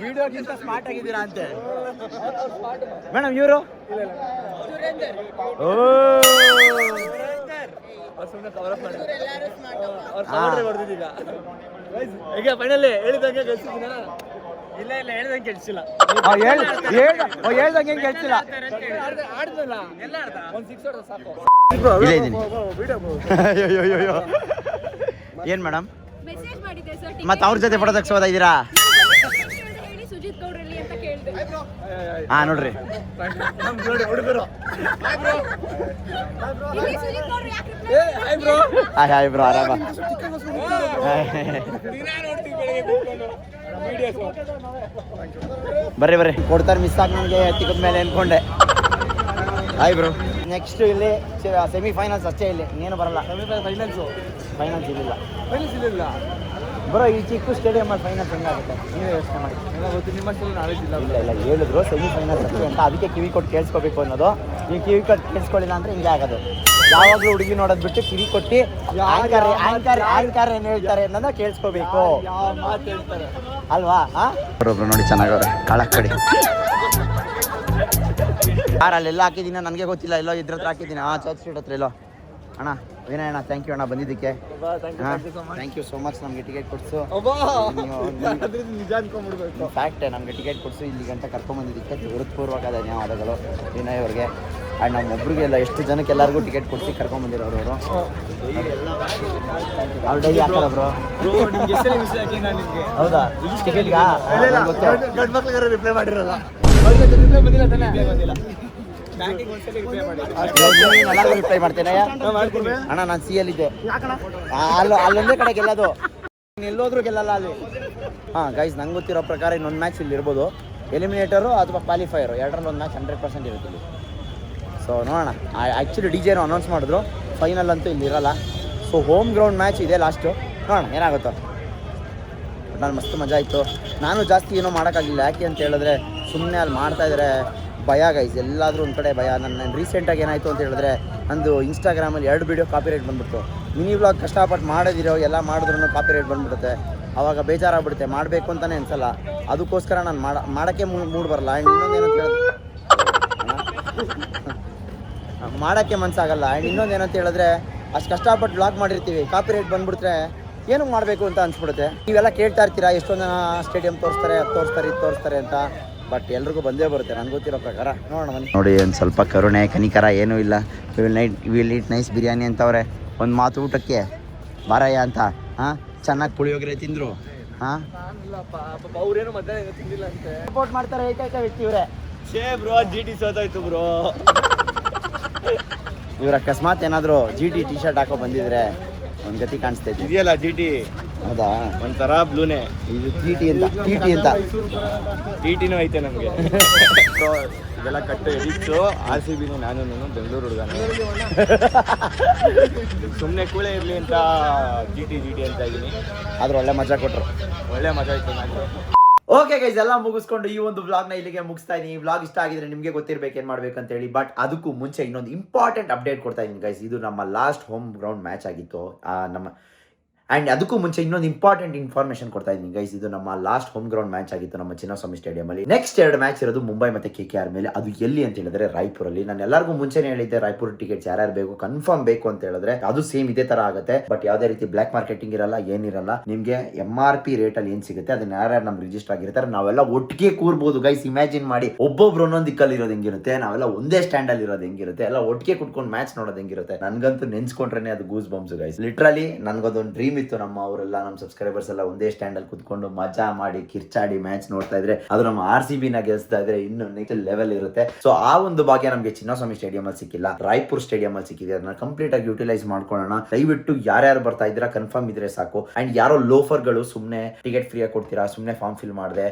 ವಿಡಿಯೋಗಿಂತ ಸ್ಮಾರ್ಟ್ ಆಗಿದ್ದೀರಾ ಅಂತೆ ಮೇಡಮ್. ಇವರು ಫೈನಲ್ ಹೇಳಿದಂಗೆ ಇಲ್ಲ ಹೇಳ್ದಂಗೆ ಕೆಲ್ಸಿಲ್ಲ. ಹೇಳ್ದಂಗೆ ಕೆಲ್ಸಿಲ್ಲ. ಒಂದು 6 ಹೊಡೆದ ಸಾಕು. ಇಲ್ಲೇ ಇದ್ದೀನಿ. ಏನ್ ಮೇಡಮ್ ಮೆಸೇಜ್ ಮಾಡಿದ್ದೆ ಸರ್. ಮತ್ತೆ ಅವ್ರ ಜೊತೆ ಫೋಟೋ ತೆಗ್ಸೋದಾ ಇದ್ದೀರಾ? ಹೇಳಿ ಸುಜಿತ್ ಗೌಡ್ರಲ್ಲಿ ಅಂತ ಕೇಳಿದೆ. ಹಾ ನೋಡ್ರಿ ಹುಡುಗರು ಇಲ್ಲಿ ಸುಜಿತ್ ಗೌಡ್ರು ಯಾಕೆ reply ಹಾಯ್ ಬ್ರೋ, ಆರಾಮ? ಬರ್ರಿ ಕೊಡ್ತಾರೆ. ಮಿಸ್ ಆಗಿ ನನಗೆ ತಿಕ್ಕದ ಮೇಲೆ ಅನ್ಕೊಂಡೆ. Hi bro. ನೆಕ್ಸ್ಟ್ ಇಲ್ಲಿ ಸೆಮಿಫೈನಲ್ಸ್ ಅಷ್ಟೇ. ಇಲ್ಲಿ ಇನ್ನೇನು ಬರಲ್ಲ. ಫೈನಲ್ಸ್ ಇಲ್ಲ ಬ್ರೋ. ಈ ಚಿಕ್ಕ ಸ್ಟೇಡಿಯಮಲ್ಲಿ ಫೈನಲ್ಸ್ ಹೆಂಗಾಗುತ್ತೆ ನೀವೇ ಯೋಚನೆ ಮಾಡಿ. ನಿಮ್ಮಷ್ಟು ನಾಲೆಜ್ ಇಲ್ಲ. ಇಲ್ಲ ಹೇಳಿದ್ರು ಸೆಮಿಫೈನಲ್ಸ್ ಅಷ್ಟೇ ಅಂತ. ಅದಕ್ಕೆ ಕಿವಿ ಕೊಟ್ಟು ಕೇಳಿಸ್ಕೋಬೇಕು ಅನ್ನೋದು. ನೀವು ಕಿವಿ ಕೊಟ್ಟು ಕೇಳಿಸ್ಕೊಳ್ಳಿಲ್ಲ ಅಂದರೆ ಹಿಂಗೆ ಆಗೋದು. ಯಾವಾಗಲೂ ಹುಡುಗಿ ನೋಡೋದು ಬಿಟ್ಟು ಕಿವಿ ಕೊಟ್ಟು ಆಂಕರ್ ಏನು ಹೇಳ್ತಾರೆ ಅನ್ನೋದನ್ನ ಕೇಳಿಸ್ಕೋಬೇಕು ಅಲ್ವಾ? ಒಬ್ಬೊಬ್ರು ನೋಡಿ ಚೆನ್ನಾಗವ್ರೆ. ಕಾಳಕ್ ಕಡೆ ಯಾರು ಅಲ್ಲೆಲ್ಲ ಹಾಕಿದ್ದೀನಿ ನನಗೆ ಗೊತ್ತಿಲ್ಲ. ಎಲ್ಲೋ ಇದ್ರ ಹತ್ರ ಹಾಕಿದ್ದೀನಿ. ಚರ್ಚ್ ಸ್ಟ್ರೀಟ್ ಹತ್ರ ಎಲ್ಲೋ. ಅಣ್ಣ ವಿನಯ್ ಅಣ್ಣ, ಥ್ಯಾಂಕ್ ಯು ಅಣ್ಣ ಬಂದಿದ್ದಕ್ಕೆ. Thank you so much. ನಮಗೆ ಟಿಕೆಟ್ ಕೊಡಿಸು. ನಿಜ ಅನ್ಕೊಂಡ್ಬಿಡ್ಬೇಕು. ಫ್ಯಾಕ್ಟೇ, ನಮಗೆ ಟಿಕೆಟ್ ಕೊಡಿಸು ಇಲ್ಲಿ ಗಂಟೆ ಕರ್ಕೊಂಬಂದಿದ್ದಕ್ಕೆ ಹೃತ್ಪೂರ್ವಕ ಧನ್ಯವಾದಗಳು ವಿನಯ್ ಅವ್ರಿಗೆ. ಆ್ಯಂಡ್ ನಮ್ಮೊಬ್ರಿಗೆಲ್ಲ ಎಷ್ಟು ಜನಕ್ಕೆ ಎಲ್ಲರಿಗೂ ಟಿಕೆಟ್ ಕೊಡಿಸಿ ಕರ್ಕೊಂಬಂದಿರೋರು ಅವರು. ಅವ್ರು ಡೈಲಿ ಹಾಕಲ್ಲ ಬ್ರೋ. ನಿಮ್ಗೆ ಎಷ್ಟು ಮಿಸ್ ಆಗಿ ನಾನು ನಿಮಗೆ ಹೌದಾ? ಟಿಕೆಟ್ಗಾ ಗಂಡು ಮಕ್ಳಿಗಾರ ರಿಪ್ಲೈ ಮಾಡಿರಲ್ಲ. ಬಂದಿಲ್ಲ ತಾನೆ ಬಂದಿಲ್ಲ ಬ್ಯಾಂಕಿಗೆ ಒಂದ್ಸಲ ರಿಪ್ಲೈ ಮಾಡಿ ಎಲ್ಲರಿಗೂ ರಿಪ್ಲೈ ಮಾಡ್ತೇನೆ ಅಣ್ಣ ನಾನು ಸಿ ಅಲ್ಲಿದ್ದೆ ಅಲ್ಲೊಂದೇ ಕಡೆ ಗೆಲ್ಲೋದು ಎಲ್ಲೋದ್ರೂ ಗೆಲ್ಲಲ್ಲ ಅಲ್ಲಿ. ಹಾಂ ಗೈಸ್, ನಂಗೆ ಗೊತ್ತಿರೋ ಪ್ರಕಾರ ಇನ್ನೊಂದು ಮ್ಯಾಚ್ ಇಲ್ಲಿ ಇರ್ಬೋದು, ಎಲಿಮಿನೇಟರು ಅಥವಾ ಕ್ವಾಲಿಫೈಯರು, ಎರಡರಲ್ಲಿ ಒಂದು ಮ್ಯಾಚ್ 100% ಇರುತ್ತೆ ಇಲ್ಲಿ. ಸೊ ನೋಡೋಣ. ಆ್ಯಕ್ಚುಲಿ DJ ಅನೌನ್ಸ್ ಮಾಡಿದ್ರು, ಫೈನಲ್ ಅಂತೂ ಇಲ್ಲಿ ಇರಲ್ಲ. ಸೊ ಹೋಮ್ ಗ್ರೌಂಡ್ ಮ್ಯಾಚ್ ಇದೆ ಲಾಸ್ಟು, ನೋಡೋಣ ಏನಾಗುತ್ತೋ. ನಾನು ಮಸ್ತ್ ಮಜಾ ಇತ್ತು. ನಾನು ಜಾಸ್ತಿ ಏನೋ ಮಾಡೋಕ್ಕಾಗಲಿಲ್ಲ, ಯಾಕೆ ಅಂತ ಹೇಳಿದ್ರೆ ಸುಮ್ಮನೆ ಅಲ್ಲಿ ಮಾಡ್ತಾಯಿದ್ರೆ ಭಯ ಗೈಸ್, ಎಲ್ಲಾದರೂ ಒಂದು ಕಡೆ ಭಯ. ನಾನು ರೀಸೆಂಟಾಗಿ ಏನಾಯಿತು ಅಂತ ಹೇಳಿದ್ರೆ, ನಂದು ಇನ್ಸ್ಟಾಗ್ರಾಮಲ್ಲಿ 2 ವೀಡಿಯೋ ಕಾಪಿರೈಟ್ ಬಂದ್ಬಿಟ್ಟು, ಮಿನಿ ವ್ಲಾಗ್ ಕಷ್ಟಪಟ್ಟು ಮಾಡೋದಿರೋ ಎಲ್ಲ ಮಾಡಿದ್ರೂ ಕಾಪಿರೈಟ್ ಬಂದ್ಬಿಡುತ್ತೆ. ಆವಾಗ ಬೇಜಾರಾಗ್ಬಿಡುತ್ತೆ, ಮಾಡಬೇಕು ಅಂತಲೇ ಅನ್ಸಲ್ಲ. ಅದಕ್ಕೋಸ್ಕರ ನಾನು ಮಾಡೋಕ್ಕೆ ಮೂಡ್ ಬರಲ್ಲ. ಆ್ಯಂಡ್ ಇನ್ನೊಂದೇನು ಅಂತ ಹೇಳಿದ್ರೆ ಮಾಡೋಕ್ಕೆ ಮನಸ್ಸಾಗಲ್ಲ. ಆ್ಯಂಡ್ ಇನ್ನೊಂದೇನಂತ ಹೇಳಿದ್ರೆ, ಅಷ್ಟು ಕಷ್ಟಪಟ್ಟು ವ್ಲಾಗ್ ಮಾಡಿರ್ತೀವಿ, ಕಾಪಿರೈಟ್ ಬಂದ್ಬಿಟ್ರೆ ಏನು ಮಾಡಬೇಕು ಅಂತ ಅನ್ಸ್ಬಿಡುತ್ತೆ. ನೀವೆಲ್ಲ ಕೇಳ್ತಾ ಇರ್ತೀರಾ, ಎಷ್ಟೊಂದು ಜನ ಸ್ಟೇಡಿಯಂ ತೋರಿಸ್ತಾರೆ, ಅದು ತೋರಿಸ್ತಾರೆ, ಇದು ತೋರಿಸ್ತಾರೆ ಅಂತ. ಬಟ್ ಎಲ್ರಿಗೂ ಬಂದೇ ಬರುತ್ತೆ, ನನಗೆ ಗೊತ್ತಿರೋ ಪ್ರಕಾರ. ನೋಡೋಣ ನೋಡಿ. ಒಂದು ಸ್ವಲ್ಪ ಕರುಣೆ ಕನಿಕರ ಏನೂ ಇಲ್ಲ. ವಿಲ್ ಈಟ್ ನೈಸ್ ಬಿರಿಯಾನಿ ಅಂತವ್ರೆ, ಒಂದು ಮಾತು ಊಟಕ್ಕೆ ಬಾರಯ್ಯ ಅಂತ. ಹಾಂ, ಚೆನ್ನಾಗಿ ಪುಳಿಯೋಗರೆ ತಿಂದರು. ಹಾಂ, ಅವ್ರೇನು ಮಧ್ಯಾಹ್ನ ತಿಂದಿಲ್ಲ ಅಂತೆ. ಸಪೋರ್ಟ್ ಮಾಡ್ತಾರೆ ಏಕೈಕ ವ್ಯಕ್ತಿ ಇವರೇ. ಬ್ರೋ GT ಸೋತಾಯ್ತು ಬ್ರೋ. ಇವ್ರು ಅಕಸ್ಮಾತ್ ಏನಾದರೂ GT ಟಿ ಶರ್ಟ್ ಹಾಕೋ ಬಂದಿದ್ರೆ ಒಂದು ಗತಿ ಕಾಣಿಸ್ತಾ ಇತ್ತು. ಇದೆಯಲ್ಲ GT, ಹೌದಾ? ಒಂಥರ ಬ್ಲೂನೇ. ಇದು TT ಅಂತ TTನೂ ಐತೆ ನಮಗೆ. ಸೊ ಇದೆಲ್ಲ ಕಟ್ಟು ಎಡಿಕ್ಸು. RCBನೇ ನಾನು ಬೆಂಗಳೂರು ಹುಡುಗ. ಸುಮ್ಮನೆ ಕೂಳೆ ಇರಲಿ ಅಂತ GT ಅಂತ ಇದ್ದೀನಿ. ಆದ್ರೆ ಒಳ್ಳೆ ಮಜಾ ಕೊಟ್ಟರು, ಒಳ್ಳೆ ಮಜಾ ಇತ್ತು ನನಗೆ. ಓಕೆ ಗೈಸ್, ಎಲ್ಲ ಮುಗಿಸ್ಕೊಂಡು ಈ ಒಂದು ವ್ಲಾಗ್ನ ಇಲ್ಲಿಗೆ ಮುಗಿಸ್ತಾ ಇದ್ದೀನಿ. ಈ ವ್ಲಾಗ್ ಇಷ್ಟ ಆಗಿದ್ರೆ ನಿಮಗೆ ಗೊತ್ತಿರಬೇಕು ಏನು ಮಾಡ್ಬೇಕಂತ ಹೇಳಿ. ಬಟ್ ಅದಕ್ಕೂ ಮುಂಚೆ ಇನ್ನೊಂದು ಇಂಪಾರ್ಟೆಂಟ್ ಅಪ್ಡೇಟ್ ಕೊಡ್ತಾ ಇದ್ದೀನಿ ಗೈಸ್. ಇದು ನಮ್ಮ ಲಾಸ್ಟ್ ಹೋಮ್ ಗ್ರೌಂಡ್ ಮ್ಯಾಚ್ ಆಗಿತ್ತು ಆ್ಯಂಡ್ ಅದಕ್ಕೂ ಮುಂಚೆ ಇನ್ನೊಂದು ಇಂಪಾರ್ಟೆಂಟ್ ಇನ್ಫಾರ್ಮೇಷನ್ ಕೊಡ್ತಾ ಇದ್ದೀನಿ ಗೈಸ್. ಇದು ನಮ್ಮ ಲಾಸ್ಟ್ ಹೋಮ್ ಗ್ರೌಂಡ್ ಮ್ಯಾಚ್ ಆಗಿತ್ತು ನಮ್ಮ ಚಿನ್ನಸ್ವಾಮಿ ಸ್ಟೇಡಿಯಮಲ್ಲಿ. ನೆಕ್ಸ್ಟ್ 2 ಮ್ಯಾಚ್ ಇರೋದು ಮುಂಬೈ ಮತ್ತು KKR ಮೇಲೆ. ಅದು ಎಲ್ಲಿ ಅಂತ ಹೇಳಿದ್ರೆ ರಾಯ್ಪುರಲ್ಲಿ. ನಾನು ಎಲ್ಲರಿಗೂ ಮುಂಚೆನೇ ಹೇಳಿದ್ದೆ, ರಾಯ್ಪುರ್ ಟಿಕೆಟ್ಸ್ ಯಾರ್ಯಾರು ಬೇಕು ಕನ್ಫರ್ಮ್ ಬೇಕು ಅಂತ ಹೇಳಿದ್ರೆ ಅದು ಸೇಮ್ ಇದೇ ತರ ಆಗುತ್ತೆ. ಬಟ್ ಯಾವುದೇ ರೀತಿ ಬ್ಲಾಕ್ ಮಾರ್ಕೆಟಿಂಗ್ ಇರಲ್ಲ, ಏನಿರಲ್ಲ. ನಿಮಗೆ MRP ರೇಟಲ್ಲಿ ಏನು ಸಿಗುತ್ತೆ ಅದನ್ನ ಯಾರ್ಯಾರು ನಮ್ಗೆ ರಿಜಿಸ್ಟರ್ ಆಗಿರ್ತಾರೆ ನಾವೆಲ್ಲ ಒಟ್ಟಿಗೆ ಕೂರ್ಬೋದು ಗೈಸ್. ಇಮ್ಯಾಜಿನ್ ಮಾಡಿ, ಒಬ್ಬೊಬ್ರು ಒಂದೊಂದು ದಿಕ್ಕಲ್ಲಿ ಇರೋದು ಹೆಂಗಿರುತ್ತೆ, ನಾವೆಲ್ಲ ಒಂದೇ ಸ್ಟ್ಯಾಂಡಲ್ಲಿ ಇರೋದು ಹೆಂಗಿರುತ್ತೆ, ಎಲ್ಲ ಒಟ್ಟಿಗೆ ಕುಟ್ಕೊಂಡು ಮ್ಯಾಚ್ ನೋಡೋದು ಹೆಂಗಿರುತ್ತೆ. ನನ್ಗಂತೂ ನೆನ್ಸ್ಕೊಂಡ್ರೆ ಅದು ಗೂಸ್ ಬಂಪ್ಸ್ ಗೈಸ್. ಲಿಟ್ರಲಿ ನನ್ಗೊಂದೊಂದು ಡ್ರೀಮ್ ಇತ್ತು, ನಮ್ಮ ಅವರೆಲ್ಲ ನಮ್ಮ ಸಬ್ಸ್ಕ್ರೈಬರ್ಸ್ ಎಲ್ಲ ಒಂದೇ ಸ್ಟ್ಯಾಂಡ್ ಅಲ್ಲಿ ಕುತ್ಕೊಂಡು ಮಜಾ ಮಾಡಿ ಕಿರ್ಚಾಡಿ ಮ್ಯಾಚ್ ನೋಡ್ತಾ ಇದ್ರೆ, ಅದು ನಮ್ಮ RCB ನ ಗೆಲ್ಸ್ತಾ ಇದ್ರೆ ಇನ್ನು ನೆಕ್ಸ್ಟ್ ಲೆವೆಲ್ ಇರುತ್ತೆ. ಸೊ ಆ ಒಂದು ಭಾಗ್ಯ ನಮಗೆ ಚಿನ್ನಸ್ವಾಮಿ ಸ್ಟೇಡಿಯಂ ಅಲ್ಲಿ ಸಿಕ್ಕಿಲ್ಲ, ರಾಯ್ಪುರ್ ಸ್ಟೇಡಿಯಂ ಅಲ್ಲಿ ಸಿಕ್ಕಿದೆ. ಅದನ್ನ ಕಂಪ್ಲೀಟ್ ಆಗಿ ಯುಟಿಲೈಸ್ ಮಾಡ್ಕೊಳ್ಳೋಣ. ದಯವಿಟ್ಟು ಯಾರ್ಯಾರು ಬರ್ತಾ ಇದ್ದೀರಾ ಕನ್ಫರ್ಮ್ ಇದ್ರೆ ಸಾಕು. ಅಂಡ್ ಯಾರೋ ಲೋಫರ್ಗಳು ಸುಮ್ಮನೆ ಟಿಕೆಟ್ ಫ್ರೀ ಆಗಿ ಕೊಡ್ತೀರಾ, ಸುಮ್ಮನೆ ಫಾರ್ಮ್ ಫಿಲ್ ಮಾಡಿದೆ,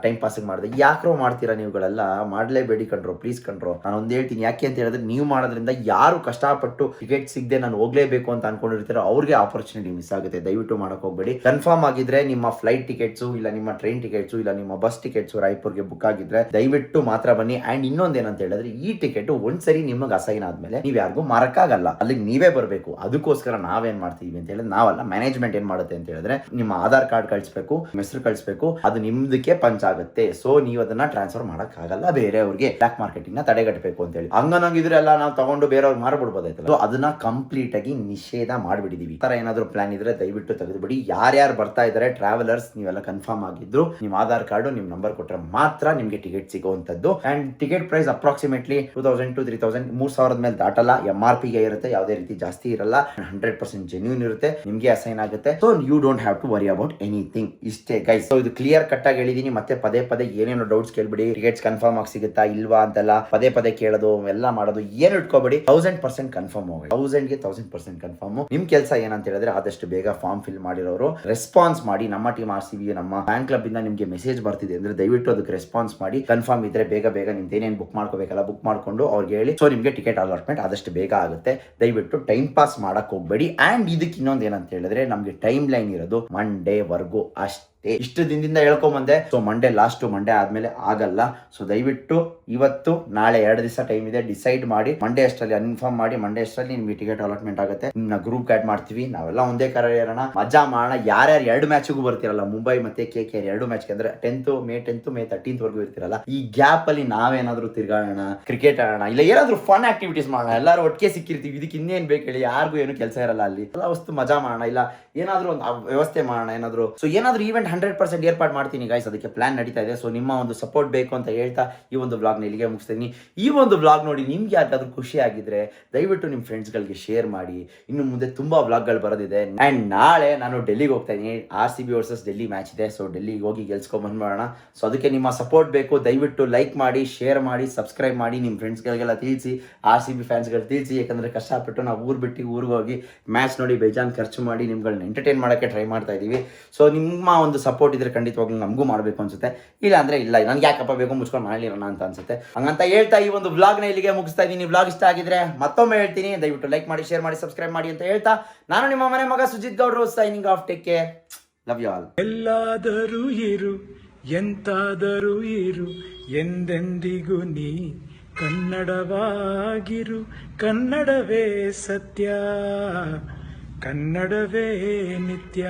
ಟೈಮ್ ಪಾಸ್ ಮಾಡಿದೆ, ಯಾಕ್ರೋ ಮಾಡ್ತೀರಾ ನೀವುಗಳೆಲ್ಲ? ಮಾಡಲೇಬೇಡಿ ಕಣ್ರೋ, ಪ್ಲೀಸ್ ಕಣ್ರೋ. ನಾನು ಒಂದು ಹೇಳ್ತೀನಿ, ಯಾಕೆ ಅಂತ ಹೇಳಿದ್ರೆ ನೀವು ಮಾಡೋದ್ರಿಂದ ಯಾರು ಕಷ್ಟಪಟ್ಟು ಟಿಕೆಟ್ ಸಿಗದೆ ನಾನು ಹೋಗ್ಲೇಬೇಕು ಅಂತ ಅನ್ಕೊಂಡಿರ್ತೀರೋ ಅವ್ರಿಗೆ ಆಪರ್ಚುನಿಟಿ ಮಿಸ್ ಆಗುತ್ತೆ. ದಯವಿಟ್ಟು ಮಾಡಕ್ ಹೋಗ್ಬೇಡಿ. ಕನ್ಫರ್ಮ್ ಆಗಿದ್ರೆ ನಿಮ್ಮ ಫ್ಲೈಟ್ ಟಿಕೆಟ್ಸ್ ಇಲ್ಲ ನಿಮ್ಮ ಟ್ರೈನ್ ಟಿಕೆಟ್ಸ್ ಇಲ್ಲ ನಿಮ್ಮ ಬಸ್ ಟಿಕೆಟ್ಸ್ ರಾಯ್ಪುರ್ಗೆ ಬುಕ್ ಆಗಿದ್ರೆ ದಯವಿಟ್ಟು ಮಾತ್ರ ಬನ್ನಿ. ಅಂಡ್ ಇನ್ನೊಂದೇನಂತ ಹೇಳಿದ್ರೆ, ಈ ಟಿಕೆಟ್ ಒಂದ್ಸರಿ ನಿಮಗೆ ಅಸೈನ್ ಆದ್ಮೇಲೆ ನೀವ್ ಯಾರಿಗೂ ಮಾರಕ್ಕಾಗಲ್ಲ, ಅಲ್ಲಿಗೆ ನೀವೇ ಬರಬೇಕು. ಅದಕ್ಕೋಸ್ಕರ ನಾವೇನ್ ಮಾಡ್ತೀವಿ ಅಂತ ಹೇಳಿದ್ರೆ, ನಾವಲ್ಲ ಮ್ಯಾನೇಜ್ಮೆಂಟ್ ಏನ್ ಮಾಡುತ್ತೆ ಅಂತ ಹೇಳಿದ್ರೆ, ನಿಮ್ಮ ಆಧಾರ್ ಕಾರ್ಡ್ ಕಳಿಸ್ಬೇಕು, ಹೆಸರು ಕಳಿಸ್ಬೇಕು, ಅದು ನಿಮ್ದಕ್ಕೆ ಪಂಚ್ ಆಗುತ್ತೆ. ಸೊ ನೀವು ಅದನ್ನ ಟ್ರಾನ್ಸ್ಫರ್ ಮಾಡಕ್ ಆಗಲ್ಲ ಬೇರೆಯವ್ರಿಗೆ, ಬ್ಲಾಕ್ ಮಾರ್ಕೆಟಿಂಗ್ ನ ತಡೆಗಟ್ಟಬೇಕು ಅಂತ ಹೇಳಿ. ಹಂಗನಂಗಿದ್ರೆ ಎಲ್ಲ ನಾವು ತಗೊಂಡು ಬೇರೆಯವ್ರಿಗೆ ಮಾರ್ಬಿಡ್ಬೋದಾಯ್ತಲ್ಲ. ಸೊ ಅದನ್ನ ಕಂಪ್ಲೀಟ್ ಆಗಿ ನಿಷೇಧ ಮಾಡ್ಬಿಟ್ಟಿದೀವಿ. ತರ ಏನಾದ್ರು ಪ್ಲಾನ್ ಇದ್ರೆ ದಯವಿಟ್ಟು ತೆಗೆದುಬಿಡಿ. ಯಾರ್ಯಾರು ಬರ್ತಾ ಇದ್ದಾರೆ ಟ್ರಾವೆಲರ್ಸ್, ನೀವೆಲ್ಲ ಕನ್ಫರ್ಮ್ ಆಗಿದ್ರು ನಿಮ್ಮ ಆಧಾರ್ ಕಾರ್ಡ್ ನಿಮ್ ನಂಬರ್ ಕೊಟ್ರೆ ಮಾತ್ರ ನಿಮ್ಗೆ ಟಿಕೆಟ್ ಸಿಗುವಂತದ್ದು. And ticket price approximately 2000 to 3000, 3000 ಮೇಲೆ ದಾಟಲ್ಲ. MRP ಗೆ ಇರುತ್ತೆ, ಯಾವುದೇ ರೀತಿ ಜಾಸ್ತಿ ಇರಲ್ಲ. 100% ಜೆನ್ಯೂನ್ ಇರುತ್ತೆ, ನಿಮ್ಗೆ ಅಸೈನ್ ಆಗುತ್ತೆ. So you don't have to worry about anything. ಇಷ್ಟೇ ಗೈಸ್. ಸೊ ಇದು ಕ್ಲಿಯರ್ ಕಟ್ ಆಗಿ ಹೇಳಿದೀನಿ. ಮತ್ತೆ ಪದೇ ಪದೇ ಏನೇನೋ ಡೌಟ್ಸ್ ಕೇಳ್ಬಿಡಿ, ಟಿಕೆಟ್ಸ್ ಕನ್ಫರ್ಮ್ ಆಗಿ ಸಿಗುತ್ತಾ ಇಲ್ವಾ ಅಂತೆಲ್ಲ ಪದೇ ಪದೇ ಕೇಳೋದು ಎಲ್ಲ ಮಾಡೋದು ಏನು ಇಟ್ಕೋಬೇಡಿ. 1000% ಕನ್ಫರ್ಮ್ ಹೋಗಿ, 1000ಗೆ 1000% ಕನ್ಫರ್ಮ್. ನಿಮ್ ಕೆಲಸ ಏನಂತ ಹೇಳಿದ್ರೆ, ಆದಷ್ಟು ಬೇಗ ಫಾರ್ಮ್ ಫಿಲ್ ಮಾಡಿರೋರು ರೆಸ್ಪಾನ್ಸ್ ಮಾಡಿ. ನಮ್ಮ ಟೀಮ್ RCB ನಮ್ಮ ಫ್ಯಾನ್ ಕ್ಲಬ್ ಇಂದ ನಿಮ್ಗೆ ಮೆಸೇಜ್ ಬರ್ತಿದೆ ಅಂದ್ರೆ ದಯವಿಟ್ಟು ಅದಕ್ಕೆ ರೆಸ್ಪಾನ್ಸ್ ಮಾಡಿ. ಕನ್ಫರ್ಮ್ ಇದ್ರೆ ಬೇಗ ಬೇಗ ನಿಮ್ದು ಏನೇನು ಬುಕ್ ಮಾಡ್ಕೋಬೇಕಲ್ಲ ಬುಕ್ ಮಾಡ್ಕೊಂಡು ಅವ್ರಿಗೆ ಹೇಳಿ. ಸೊ ನಿಮ್ಗೆ ಟಿಕೆಟ್ ಅಲಾಟ್ಮೆಂಟ್ ಆದಷ್ಟು ಬೇಗ ಆಗುತ್ತೆ. ದಯವಿಟ್ಟು ಟೈಮ್ ಪಾಸ್ ಮಾಡಕ್ ಹೋಗ್ಬೇಡಿ. ಅಂಡ್ ಇದಕ್ಕೆ ಇನ್ನೊಂದು ಏನಂತ ಹೇಳಿದ್ರೆ, ನಮ್ಗೆ ಟೈಮ್ ಲೈನ್ ಇರೋದು ಮಂಡೇ ವರ್ಗು ಅಷ್ಟೇ. ಇಷ್ಟು ದಿನದಿಂದ ಹೇಳ್ಕೊಂಬಂದೆ. ಸೊ ಮಂಡೇ ಲಾಸ್ಟ್, ಮಂಡೇ ಆದ್ಮೇಲೆ ಆಗಲ್ಲ. ಸೊ ದಯವಿಟ್ಟು ಇವತ್ತು ನಾಳೆ 2 ದಿವಸ ಟೈಮ್ ಇದೆ, ಡಿಸೈಡ್ ಮಾಡಿ. ಮಂಡೇ ಅಷ್ಟರಲ್ಲಿ ಇನ್ಫಾರ್ಮ್ ಮಾಡಿ, ಮಂಡೇ ಅಷ್ಟರಲ್ಲಿ ನಿಮ್ಗೆ ಟಿಕೆಟ್ ಅಲಾಟ್ಮೆಂಟ್ ಆಗುತ್ತೆ. ನಿಮ್ನ ಗ್ರೂಪ್ ಆಡ್ ಮಾಡ್ತೀವಿ, ನಾವೆಲ್ಲ ಒಂದೇ ಕರ ಇರೋಣ, ಮಜಾ ಮಾಡೋಣ. ಯಾರ್ಯಾರು 2 ಮ್ಯಾಚ್ಗೂ ಬರ್ತಿರಲ್ಲ, ಮುಂಬೈ ಮತ್ತೆ KKR 2 ಮ್ಯಾಚ್ಗೆ ಅಂದ್ರೆ May 10th May 13th ವರೆಗೂ ಇರ್ತಿರಲ್ಲ, ಈ ಗ್ಯಾಪ್ ಅಲ್ಲಿ ನಾವೇನಾದ್ರೂ ತಿರ್ಗಾಡೋಣ, ಕ್ರಿಕೆಟ್ ಆಡೋಣ, ಇಲ್ಲ ಏನಾದ್ರೂ ಫನ್ ಆಕ್ಟಿವಿಟೀಸ್ ಮಾಡೋಣ. ಎಲ್ಲರೂ ಒಟ್ಟಿಗೆ ಸಿಕ್ಕಿರ್ತೀವಿ, ಇದಕ್ಕೆ ಇನ್ನೇನ್ ಬೇಕು ಹೇಳಿ? ಯಾರಿಗೂ ಏನು ಕೆಲಸ ಇರಲ್ಲ ಅಲ್ಲಿ, ಎಲ್ಲ ವಸ್ತು ಮಜಾ ಮಾಡೋಣ. ಇಲ್ಲ ಏನಾದ್ರೂ ಒಂದು ವ್ಯವಸ್ಥೆ ಮಾಡೋಣ, ಏನಾದ್ರು. ಸೊ ಏನಾದ್ರೂ ಈವೆಂಟ್ ಟೂರ್ನಮೆಂಟ್ 100% ಏರ್ಪಾಡು ಮಾಡ್ತೀನಿ ಗೈಸ್, ಅದಕ್ಕೆ ಪ್ಲಾನ್ ನಡೀತಾ ಇದೆ. ಸೊ ನಿಮ್ಮ ಒಂದು ಸಪೋರ್ಟ್ ಬೇಕು ಅಂತ ಹೇಳ್ತಾ ಈ ಒಂದು ವ್ಲಾಗ್ನ ಇಲ್ಲಿಗೆ ಮುಗಿಸ್ತೀನಿ. ಈ ಒಂದು ವ್ಲಾಗ್ ನೋಡಿ ನಿಮ್ಗೆ ಯಾರಿಗಾದ್ರೂ ಖುಷಿ ಆಗಿದ್ರೆ ದಯವಿಟ್ಟು ನಿಮ್ಮ ಫ್ರೆಂಡ್ಸ್ಗಳಿಗೆ ಶೇರ್ ಮಾಡಿ. ಇನ್ನು ಮುಂದೆ ತುಂಬಾ ವ್ಲಾಗ್ಗಳು ಬರೋದಿದೆ. ಆ್ಯಂಡ್ ನಾಳೆ ನಾನು ಡೆಲ್ಲಿಗೆ ಹೋಗ್ತಾ ಇದ್ದೀನಿ. RCB ವರ್ಸಸ್ ಡೆಲ್ಲಿ ಮ್ಯಾಚ್ ಇದೆ. ಸೊ ಡೆಲ್ಲಿಗೆ ಹೋಗಿ ಗೆಲ್ಸ್ಕೊಂಡ್ ಬಂದ್ಬಿಡೋಣ. ಸೊ ಅದಕ್ಕೆ ನಿಮ್ಮ ಸಪೋರ್ಟ್ ಬೇಕು. ದಯವಿಟ್ಟು ಲೈಕ್ ಮಾಡಿ, ಶೇರ್ ಮಾಡಿ, ಸಬ್ಸ್ಕ್ರೈಬ್ ಮಾಡಿ, ನಿಮ್ಮ ಫ್ರೆಂಡ್ಸ್ಗಳಿಗೆಲ್ಲ ತಿಳಿಸಿ, RCB ಫ್ಯಾನ್ಸ್ಗಳು ತಿಳಿಸಿ. ಯಾಕಂದರೆ ಕಷ್ಟಪಟ್ಟು ನಾವು ಊರಿಗೆ ಹೋಗಿ ಮ್ಯಾಚ್ ನೋಡಿ ಬೇಜಾನ್ ಖರ್ಚು ಮಾಡಿ ನಿಮ್ಗಳನ್ನ ಎಂಟರ್ಟೈನ್ ಮಾಡೋಕ್ಕೆ ಟ್ರೈ ಮಾಡ್ತಾ ಇದ್ದೀವಿ. ಸೊ ನಿಮ್ಮ ಒಂದು ಸಪೋರ್ಟ್ ಇದ್ರೆ ಖಂಡಿತವಾಗ್ಲೂ ನಮಗೂ ಮಾಡಬೇಕು ಅನ್ಸುತ್ತೆ. ಇಲ್ಲ ಅಂದರೆ ಇಲ್ಲ, ನನಗೆ ಯಾಕಪ್ಪ ಬೇಕು ಮುಚ್ಕೊಂಡು ಮಾಡಲಿರೋಣ ಅಂತ ಅನ್ಸುತ್ತೆ. ಹಂಗಂತ ಹೇಳ್ತಾ ಈ ಒಂದು ವ್ಲಾಗ್ನ ಇಲ್ಲಿಗೆ ಮುಗಿಸ್ತಾ ಇದ್ದೀನಿ. ವ್ಲಾಗ್ ಇಷ್ಟ ಆಗಿದ್ರೆ ಮತ್ತೊಮ್ಮೆ ಹೇಳ್ತೀನಿ, ದಯವಿಟ್ಟು ಲೈಕ್ ಮಾಡಿ, ಶೇರ್ ಮಾಡಿ, ಸಬ್ಸ್ಕ್ರೈಬ್ ಮಾಡಿ ಅಂತ ಹೇಳ್ತಾ ನಾನು ನಿಮ್ಮ ಮನೆ ಮಗ ಸುಜಿತ್ ಗೌಡ್ರು signing off. Take care, love you all. ಎಲ್ಲಾದರೂ ಇರು, ಎಂತಾದರೂ ಇರು, ಎಂದೆಂದಿಗೂ ನೀ ಕನ್ನಡವಾಗಿರು. ಕನ್ನಡವೇ ಸತ್ಯ, ಕನ್ನಡವೇ ನಿತ್ಯ.